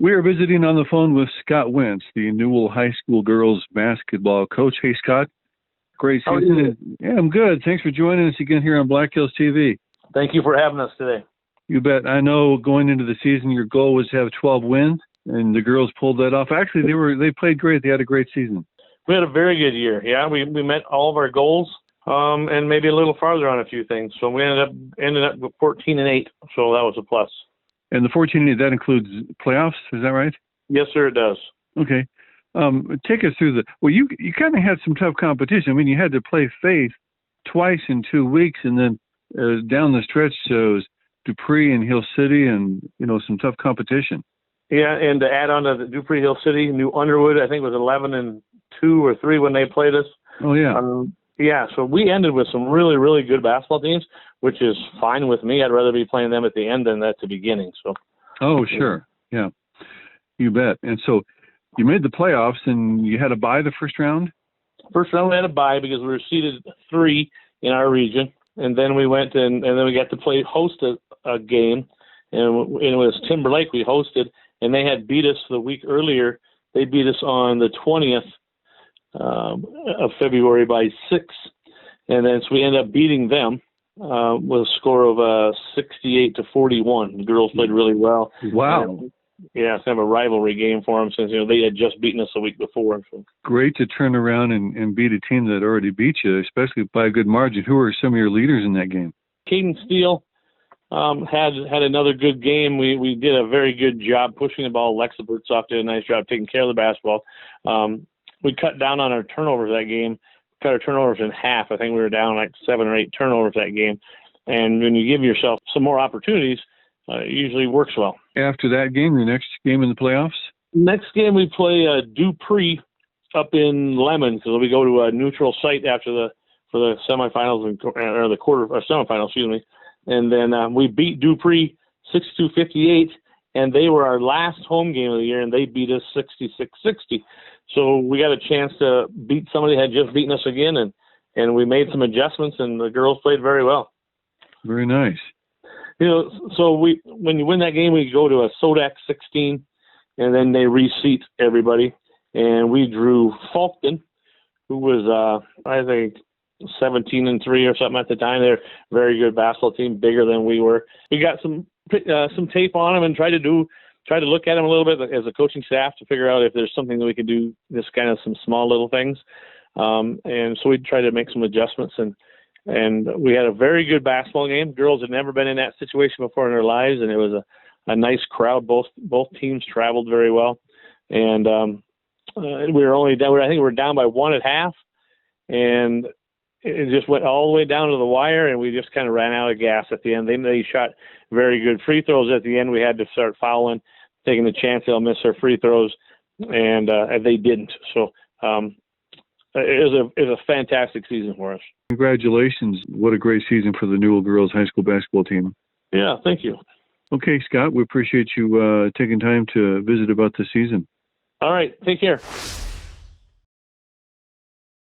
We are visiting on the phone with Scott Wince, the Newell High School girls basketball coach. Hey, Scott. Great season. How are you? Yeah, I'm good. Thanks for joining us again here on Black Hills TV. Thank you for having us today. You bet. I know going into the season, your goal was to have 12 wins, and the girls pulled that off. Actually, they played great. They had a great season. We had a very good year. Yeah, we met all of our goals, and maybe a little farther on a few things. So we ended up with 14-8. So that was a plus. And the 14, that includes playoffs, is that right? Yes, sir, it does. Okay. Take us through you kind of had some tough competition. I mean, you had to play Faith twice in 2 weeks, and then down the stretch shows Dupree and Hill City, and, some tough competition. Yeah, and to add on to the Dupree, Hill City, New Underwood, I think was 11-2 or 3 when they played us. Oh, yeah. Yeah, so we ended with some really, really good basketball teams, which is fine with me. I'd rather be playing them at the end than at the beginning. So. Oh, sure. Yeah, you bet. And so you made the playoffs, and you had a bye the first round? First round we had a bye because we were seeded 3 in our region. And then we went and then we got to host a game. And it was Timberlake we hosted, and they had beat us the week earlier. They beat us on the 20th. Of February by 6, and then so we ended up beating them with a score of 68-41. The girls played really well. Wow! Yeah, it's kind of a rivalry game for them since they had just beaten us the week before. So. Great to turn around and beat a team that already beat you, especially by a good margin. Who are some of your leaders in that game? Caden Steele had another good game. We did a very good job pushing the ball. Alexa Bertzoff did a nice job taking care of the basketball. We cut down on our turnovers that game, cut our turnovers in half. I think we were down like 7 or 8 turnovers that game. And when you give yourself some more opportunities, it usually works well. After that game, your next game in the playoffs? Next game, we play Dupree up in Lemon, because we go to a neutral site for the semifinals or the semifinals, excuse me. And then we beat Dupree 62-58. And they were our last home game of the year, and they beat us 66-60. So we got a chance to beat somebody that had just beaten us again, and we made some adjustments, and the girls played very well. Very nice. So when you win that game, we go to a Sodak 16, and then they reseat everybody. And we drew Falcon, who was, I think, 17-3 or something at the time. They're a very good basketball team, bigger than we were. We got some tape on them and try to look at them a little bit as a coaching staff to figure out if there's something that we could do, just kind of some small little things. And so we tried to make some adjustments, and we had a very good basketball game. Girls had never been in that situation before in their lives, and it was a nice crowd. Both teams traveled very well. And we were only down, I think we were down by 1 at half, and it just went all the way down to the wire, and we just kind of ran out of gas at the end. They shot very good free throws at the end. We had to start fouling, taking the chance they'll miss their free throws, and they didn't. So it was a fantastic season for us. Congratulations. What a great season for the Newell girls high school basketball team. Yeah, thank you. Okay, Scott, we appreciate you taking time to visit about the season. All right, take care.